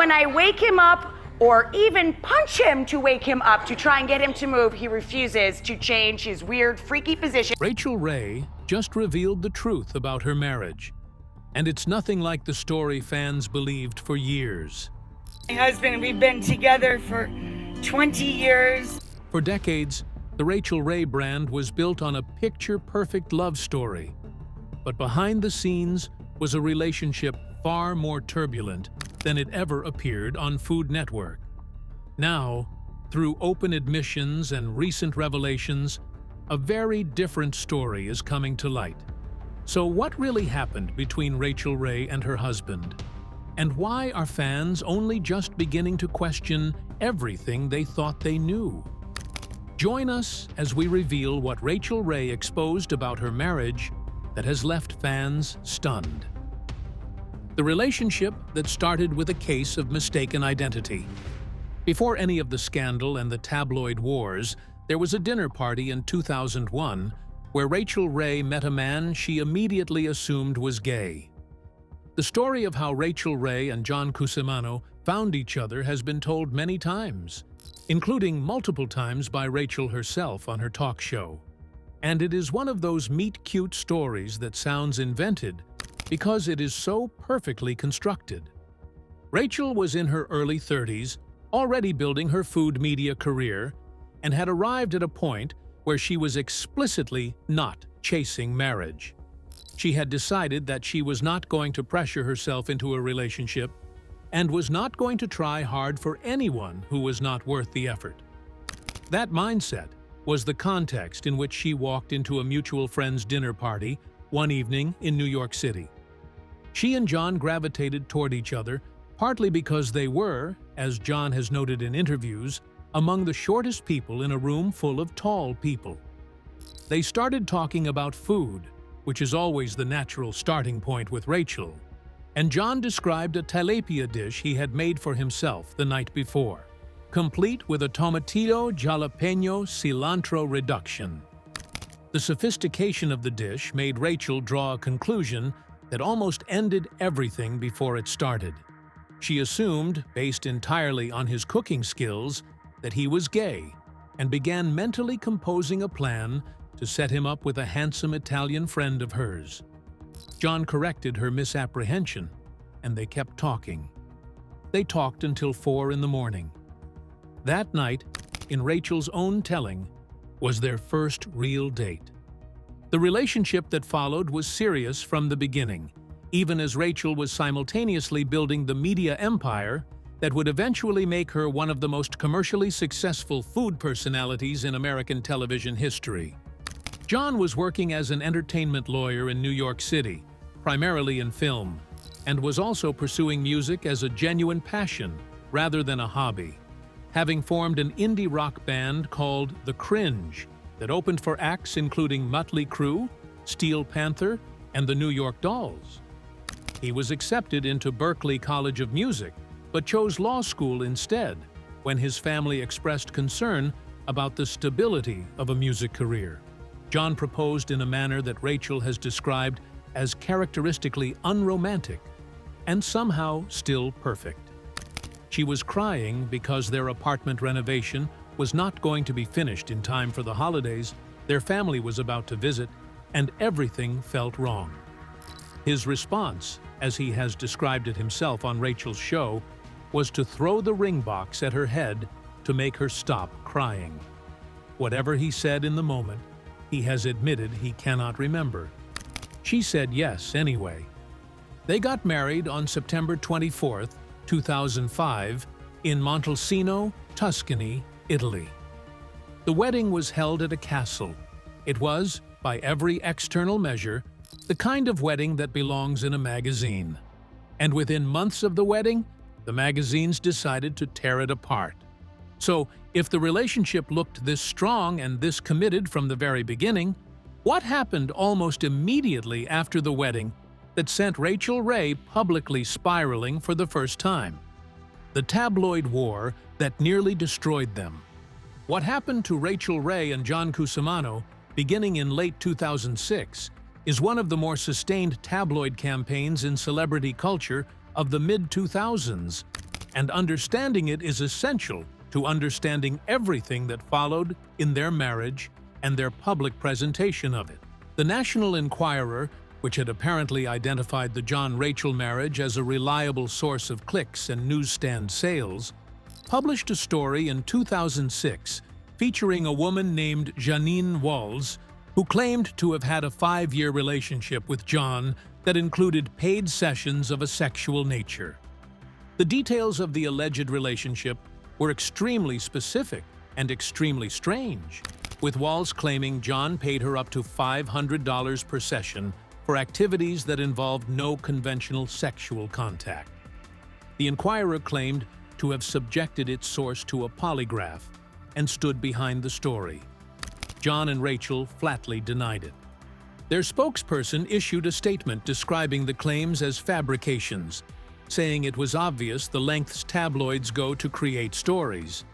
when I wake him up or even punch him to wake him up to try and get him to move, he refuses to change his weird, freaky position. Rachael Ray just revealed the truth about her marriage, and it's nothing like the story fans believed for years. My husband, we've been together for 20 years. For decades, the Rachael Ray brand was built on a picture-perfect love story. But behind the scenes was a relationship far more turbulent than it ever appeared on Food Network. Now, through open admissions and recent revelations, a very different story is coming to light. So what really happened between Rachael Ray and her husband? And why are fans only just beginning to question everything they thought they knew? Join us as we reveal what Rachael Ray exposed about her marriage that has left fans stunned. The relationship that started with a case of mistaken identity. Before any of the scandal and the tabloid wars, there was a dinner party in 2001 where Rachael Ray met a man she immediately assumed was gay. The story of how Rachael Ray and John Cusimano found each other has been told many times, including multiple times by Rachael herself on her talk show. And it is one of those meet-cute stories that sounds invented because it is so perfectly constructed. Rachael was in her early 30s, already building her food media career, and had arrived at a point where she was explicitly not chasing marriage. She had decided that she was not going to pressure herself into a relationship and was not going to try hard for anyone who was not worth the effort. That mindset was the context in which she walked into a mutual friend's dinner party one evening in New York City. She and John gravitated toward each other, partly because they were, as John has noted in interviews, among the shortest people in a room full of tall people. They started talking about food, which is always the natural starting point with Rachael, and John described a tilapia dish he had made for himself the night before, complete with a tomatillo jalapeno cilantro reduction. The sophistication of the dish made Rachael draw a conclusion that almost ended everything before it started. She assumed, based entirely on his cooking skills, that he was gay, and began mentally composing a plan to set him up with a handsome Italian friend of hers. John corrected her misapprehension, and they kept talking. They talked until 4 in the morning. That night, in Rachael's own telling, was their first real date. The relationship that followed was serious from the beginning, even as Rachael was simultaneously building the media empire that would eventually make her one of the most commercially successful food personalities in American television history. John was working as an entertainment lawyer in New York City, primarily in film, and was also pursuing music as a genuine passion rather than a hobby, having formed an indie rock band called The Cringe that opened for acts including Mötley Crüe, Steel Panther, and the New York Dolls. He was accepted into Berklee College of Music, but chose law school instead when his family expressed concern about the stability of a music career. John proposed in a manner that Rachael has described as characteristically unromantic and somehow still perfect. She was crying because their apartment renovation was not going to be finished in time for the holidays their family was about to visit, and everything felt wrong. His response, as he has described it himself on Rachael's show, was to throw the ring box at her head to make her stop crying. Whatever he said in the moment, he has admitted he cannot remember. She said yes anyway. They got married on September 24, 2005, in Montalcino, Tuscany, Italy. The wedding was held at a castle. It was, by every external measure, the kind of wedding that belongs in a magazine. And within months of the wedding, the magazines decided to tear it apart. So, if the relationship looked this strong and this committed from the very beginning, what happened almost immediately after the wedding that sent Rachael Ray publicly spiraling for the first time? The tabloid war that nearly destroyed them. What happened to Rachael Ray and John Cusimano, beginning in late 2006, is one of the more sustained tabloid campaigns in celebrity culture of the mid-2000s, and understanding it is essential to understanding everything that followed in their marriage and their public presentation of it. The National Enquirer, which had apparently identified the John-Rachel marriage as a reliable source of clicks and newsstand sales, published a story in 2006 featuring a woman named Janine Walls, who claimed to have had a 5-year relationship with John that included paid sessions of a sexual nature. The details of the alleged relationship were extremely specific and extremely strange, with Walls claiming John paid her up to $500 per session for activities that involved no conventional sexual contact. The Enquirer claimed to have subjected its source to a polygraph and stood behind the story. John and Rachel flatly denied it. Their spokesperson issued a statement describing the claims as fabrications, saying it was obvious the lengths tabloids go to create stories,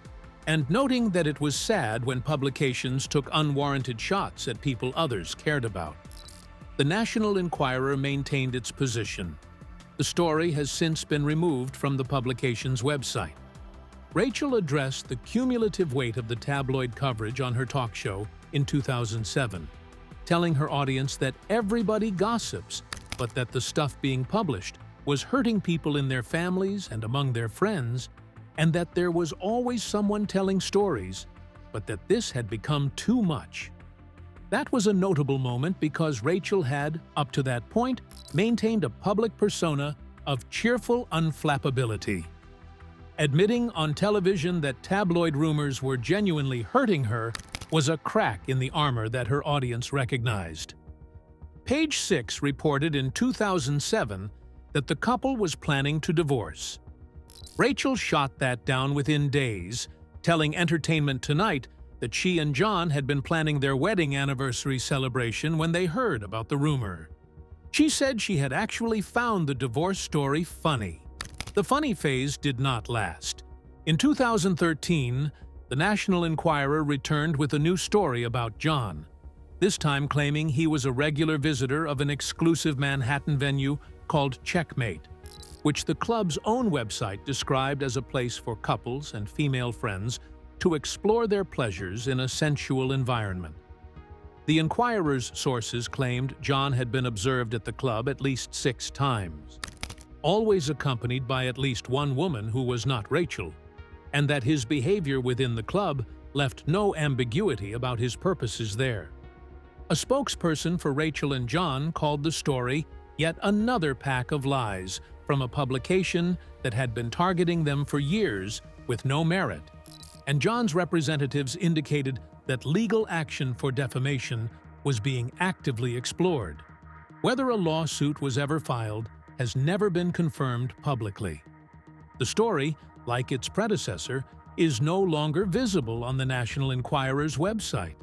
and noting that it was sad when publications took unwarranted shots at people others cared about. The National Enquirer maintained its position. The story has since been removed from the publication's website. Rachel addressed the cumulative weight of the tabloid coverage on her talk show in 2007, telling her audience that everybody gossips, but that the stuff being published was hurting people in their families and among their friends, and that there was always someone telling stories, but that this had become too much. That was a notable moment because Rachel had, up to that point, maintained a public persona of cheerful unflappability. Admitting on television that tabloid rumors were genuinely hurting her was a crack in the armor that her audience recognized. Page 6 reported in 2007 that the couple was planning to divorce. Rachel shot that down within days, telling Entertainment Tonight that she and John had been planning their wedding anniversary celebration when they heard about the rumor. She said she had actually found the divorce story funny. The funny phase did not last. In 2013, the National Enquirer returned with a new story about John, this time claiming he was a regular visitor of an exclusive Manhattan venue called Checkmate, which the club's own website described as a place for couples and female friends to explore their pleasures in a sensual environment. The Enquirer's sources claimed John had been observed at the club at least 6 times, always accompanied by at least one woman who was not Rachel, and that his behavior within the club left no ambiguity about his purposes there. A spokesperson for Rachel and John called the story yet another pack of lies from a publication that had been targeting them for years with no merit, and John's representatives indicated that legal action for defamation was being actively explored. Whether a lawsuit was ever filed has never been confirmed publicly. The story, like its predecessor, is no longer visible on the National Enquirer's website.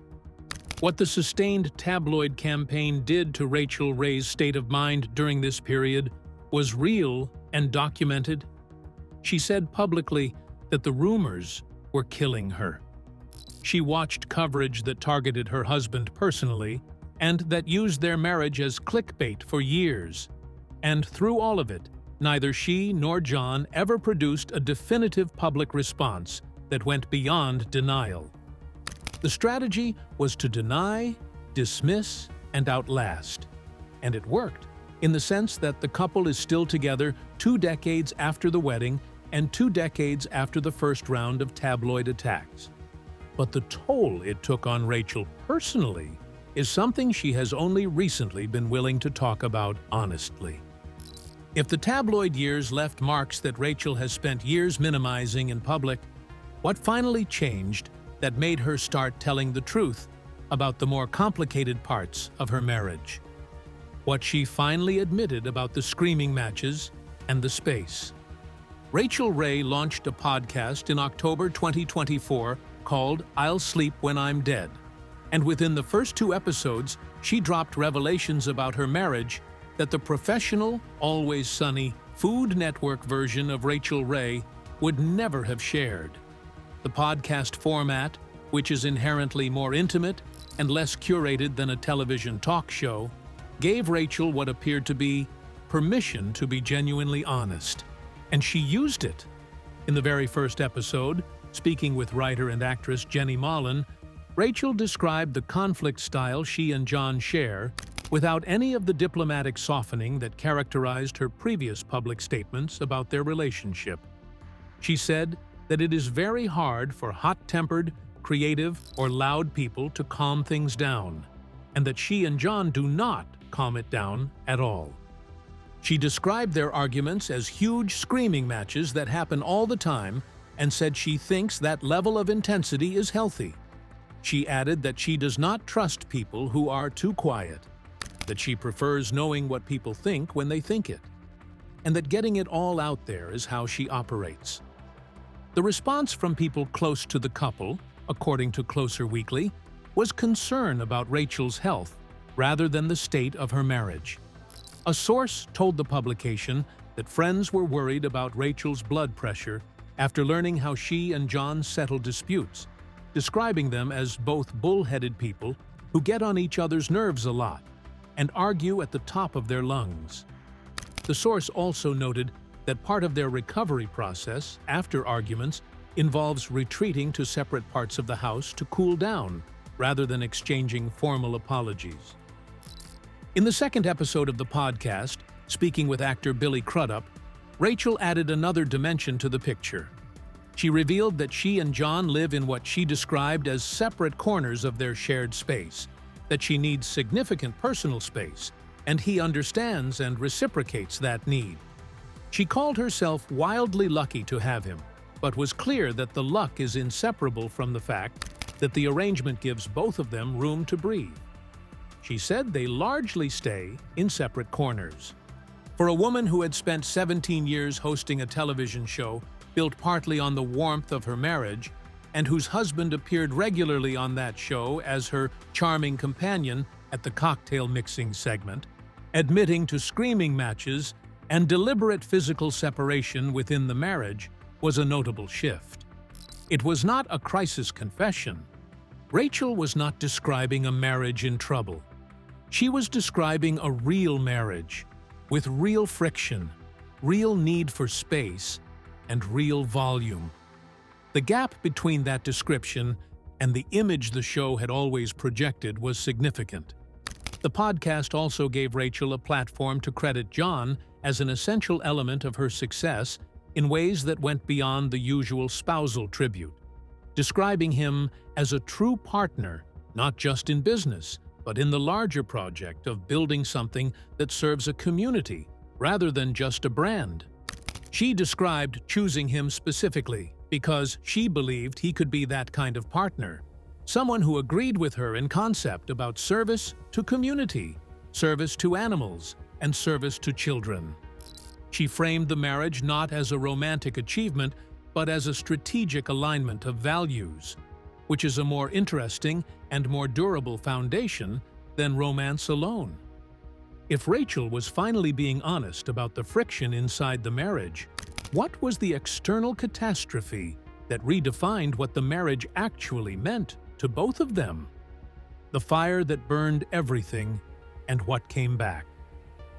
What the sustained tabloid campaign did to Rachael Ray's state of mind during this period was real and documented. She said publicly that the rumors were killing her. She watched coverage that targeted her husband personally and that used their marriage as clickbait for years. And through all of it, neither she nor John ever produced a definitive public response that went beyond denial. The strategy was to deny, dismiss, and outlast. And it worked, in the sense that the couple is still together 2 decades after the wedding and 2 decades after the first round of tabloid attacks. But the toll it took on Rachel personally is something she has only recently been willing to talk about honestly. If the tabloid years left marks that Rachel has spent years minimizing in public, what finally changed that made her start telling the truth about the more complicated parts of her marriage? What she finally admitted about the screaming matches and the space. Rachael Ray launched a podcast in October 2024 called I'll Sleep When I'm Dead, and within the first 2 episodes, she dropped revelations about her marriage that the professional, always sunny Food Network version of Rachael Ray would never have shared. The podcast format, which is inherently more intimate and less curated than a television talk show, gave Rachel what appeared to be permission to be genuinely honest. And she used it. In the very first episode, speaking with writer and actress Jenny Mollen, Rachael described the conflict style she and John share without any of the diplomatic softening that characterized her previous public statements about their relationship. She said that it is very hard for hot-tempered, creative, or loud people to calm things down, and that she and John do not calm it down at all. She described their arguments as huge screaming matches that happen all the time and said she thinks that level of intensity is healthy. She added that she does not trust people who are too quiet, that she prefers knowing what people think when they think it, and that getting it all out there is how she operates. The response from people close to the couple, according to Closer Weekly, was concern about Rachael's health rather than the state of her marriage. A source told the publication that friends were worried about Rachael's blood pressure after learning how she and John settled disputes, describing them as both bullheaded people who get on each other's nerves a lot and argue at the top of their lungs. The source also noted that part of their recovery process after arguments involves retreating to separate parts of the house to cool down rather than exchanging formal apologies. In the second episode of the podcast, speaking with actor Billy Crudup, Rachael added another dimension to the picture. She revealed that she and John live in what she described as separate corners of their shared space, that she needs significant personal space, and he understands and reciprocates that need. She called herself wildly lucky to have him, but was clear that the luck is inseparable from the fact that the arrangement gives both of them room to breathe. She said they largely stay in separate corners. For a woman who had spent 17 years hosting a television show built partly on the warmth of her marriage, and whose husband appeared regularly on that show as her charming companion at the cocktail mixing segment, admitting to screaming matches and deliberate physical separation within the marriage was a notable shift. It was not a crisis confession. Rachael was not describing a marriage in trouble. She was describing a real marriage, with real friction, real need for space, and real volume. The gap between that description and the image the show had always projected was significant. The podcast also gave Rachael a platform to credit John as an essential element of her success in ways that went beyond the usual spousal tribute, describing him as a true partner, not just in business, but in the larger project of building something that serves a community rather than just a brand. She described choosing him specifically because she believed he could be that kind of partner, someone who agreed with her in concept about service to community, service to animals, and service to children. She framed the marriage not as a romantic achievement, but as a strategic alignment of values, which is a more interesting and more durable foundation than romance alone. If Rachael was finally being honest about the friction inside the marriage, what was the external catastrophe that redefined what the marriage actually meant to both of them? The fire that burned everything and what came back.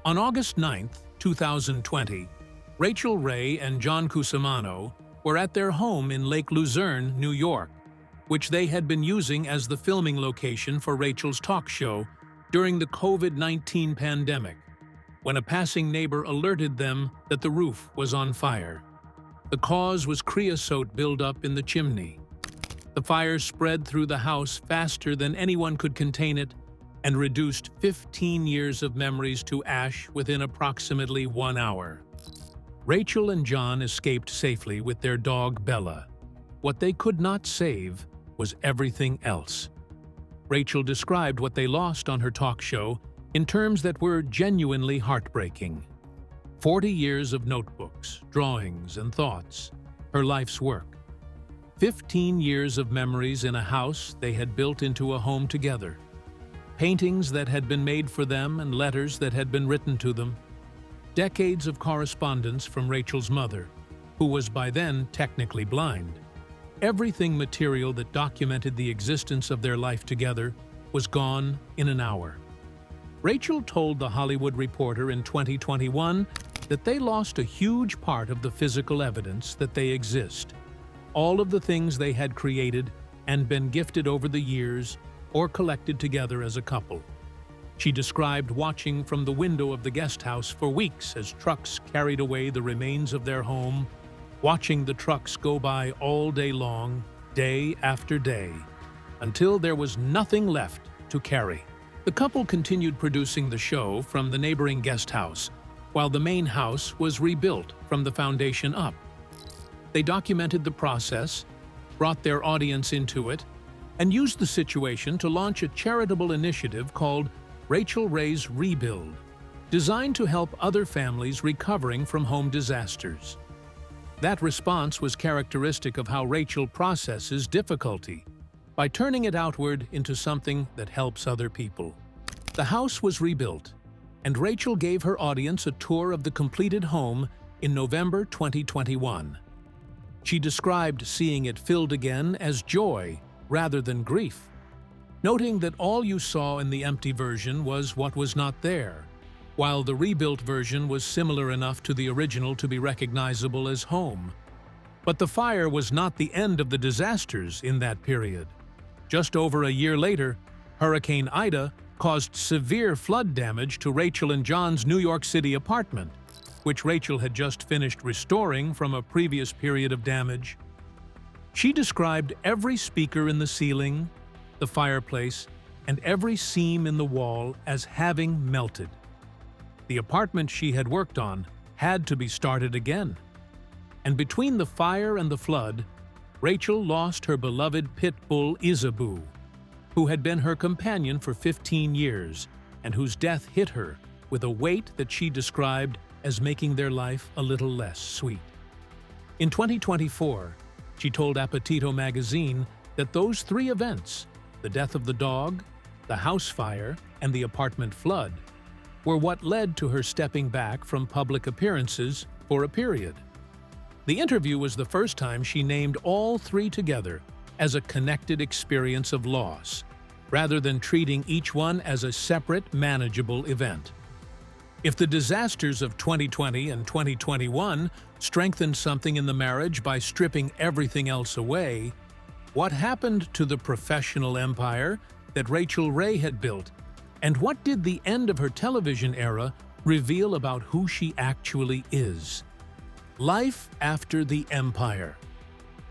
On August 9, 2020, Rachael Ray and John Cusimano were at their home in Lake Luzerne, New York, which they had been using as the filming location for Rachael's talk show during the COVID-19 pandemic, when a passing neighbor alerted them that the roof was on fire. The cause was creosote buildup in the chimney. The fire spread through the house faster than anyone could contain it and reduced 15 years of memories to ash within approximately 1 hour. Rachael and John escaped safely with their dog Bella. What they could not save was everything else. Rachael described what they lost on her talk show in terms that were genuinely heartbreaking. 40 years of notebooks, drawings, and thoughts, her life's work. 15 years of memories in a house they had built into a home together. Paintings that had been made for them and letters that had been written to them. Decades of correspondence from Rachael's mother, who was by then technically blind. Everything material that documented the existence of their life together was gone in an hour. Rachael told The Hollywood Reporter in 2021 that they lost a huge part of the physical evidence that they exist, all of the things they had created and been gifted over the years or collected together as a couple. She described watching from the window of the guest house for weeks as trucks carried away the remains of their home, watching the trucks go by all day long, day after day, until there was nothing left to carry. The couple continued producing the show from the neighboring guest house, while the main house was rebuilt from the foundation up. They documented the process, brought their audience into it, and used the situation to launch a charitable initiative called Rachael Ray's Rebuild, designed to help other families recovering from home disasters. That response was characteristic of how Rachael processes difficulty, by turning it outward into something that helps other people. The house was rebuilt, and Rachael gave her audience a tour of the completed home in November 2021. She described seeing it filled again as joy rather than grief, noting that all you saw in the empty version was what was not there, while the rebuilt version was similar enough to the original to be recognizable as home. But the fire was not the end of the disasters in that period. Just over a year later, Hurricane Ida caused severe flood damage to Rachael and John's New York City apartment, which Rachael had just finished restoring from a previous period of damage. She described every speaker in the ceiling, the fireplace, and every seam in the wall as having melted. The apartment she had worked on had to be started again. And between the fire and the flood, Rachael lost her beloved pit bull Isabu, who had been her companion for 15 years and whose death hit her with a weight that she described as making their life a little less sweet. In 2024, she told Appetito magazine that those three events, the death of the dog, the house fire, and the apartment flood, were what led to her stepping back from public appearances for a period. The interview was the first time she named all three together as a connected experience of loss, rather than treating each one as a separate, manageable event. If the disasters of 2020 and 2021 strengthened something in the marriage by stripping everything else away, what happened to the professional empire that Rachael Ray had built, and what did the end of her television era reveal about who she actually is? Life after the empire.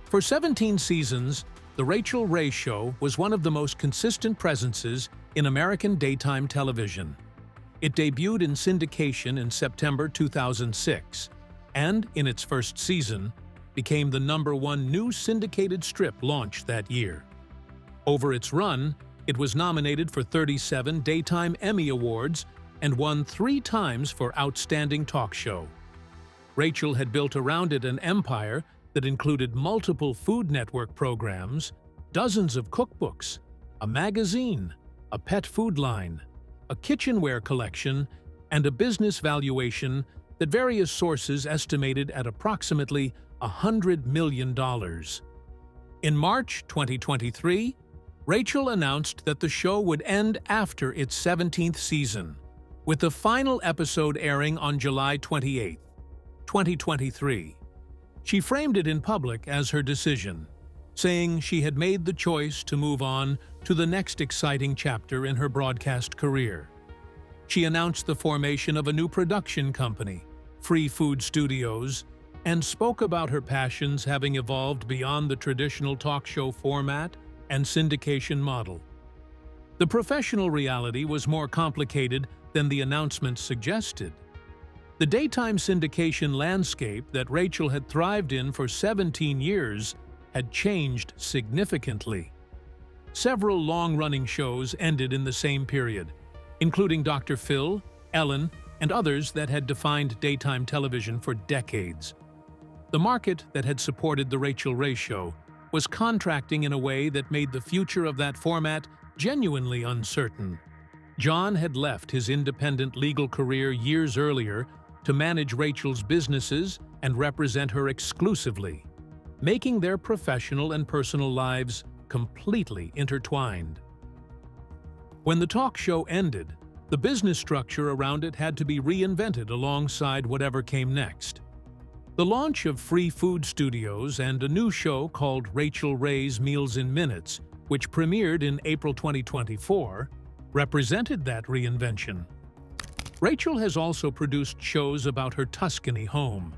For 17 seasons, The Rachael Ray Show was one of the most consistent presences in American daytime television. It debuted in syndication in September 2006, and, in its first season, became the #1 new syndicated strip launched that year. Over its run, it was nominated for 37 Daytime Emmy Awards and won 3 times for Outstanding Talk Show. Rachael had built around it an empire that included multiple Food Network programs, dozens of cookbooks, a magazine, a pet food line, a kitchenware collection, and a business valuation that various sources estimated at approximately $100 million. In March 2023, Rachael announced that the show would end after its 17th season, with the final episode airing on July 28, 2023. She framed it in public as her decision, saying she had made the choice to move on to the next exciting chapter in her broadcast career. She announced the formation of a new production company, Free Food Studios, and spoke about her passions having evolved beyond the traditional talk show format and syndication model. The professional reality was more complicated than the announcement suggested. The daytime syndication landscape that Rachael had thrived in for 17 years had changed significantly. Several long-running shows ended in the same period, including Dr. Phil, Ellen, and others that had defined daytime television for decades. The market that had supported The Rachael Ray Show was contracting in a way that made the future of that format genuinely uncertain. John had left his independent legal career years earlier to manage Rachael's businesses and represent her exclusively, making their professional and personal lives completely intertwined. When the talk show ended, The business structure around it had to be reinvented alongside whatever came next. The launch of free food studios and a new show called Rachael Ray's Meals in Minutes, which premiered in April 2024, represented that reinvention. Rachael has also produced shows about her Tuscany home,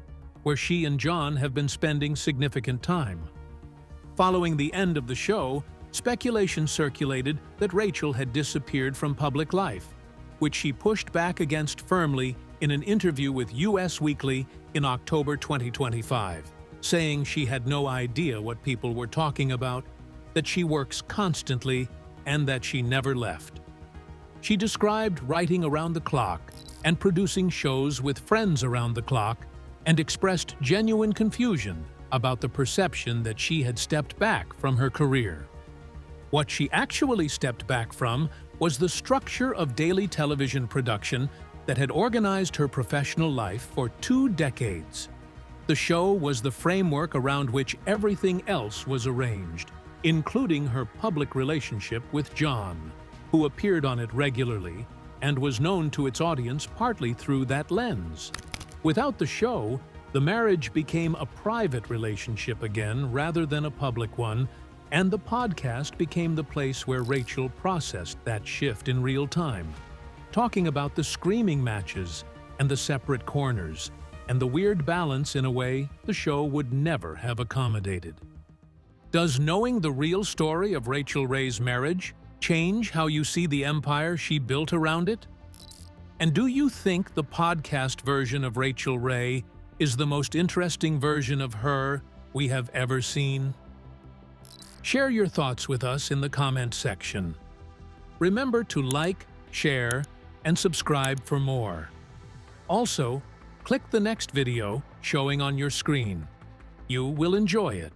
where she and John have been spending significant time. Following the end of the show, speculation circulated that Rachael had disappeared from public life, which she pushed back against firmly in an interview with US Weekly in October 2025, saying she had no idea what people were talking about, that she works constantly, and that she never left. She described writing around the clock and producing shows with friends around the clock, and expressed genuine confusion about the perception that she had stepped back from her career. What she actually stepped back from was the structure of daily television production that had organized her professional life for 2 decades. The show was the framework around which everything else was arranged, including her public relationship with John, who appeared on it regularly and was known to its audience partly through that lens. Without the show, the marriage became a private relationship again rather than a public one, and the podcast became the place where Rachael processed that shift in real time, talking about the screaming matches and the separate corners, and the weird balance in a way the show would never have accommodated. Does knowing the real story of Rachael Ray's marriage change how you see the empire she built around it? And do you think the podcast version of Rachael Ray is the most interesting version of her we have ever seen? Share your thoughts with us in the comment section. Remember to like, share, and subscribe for more. Also, click the next video showing on your screen. You will enjoy it.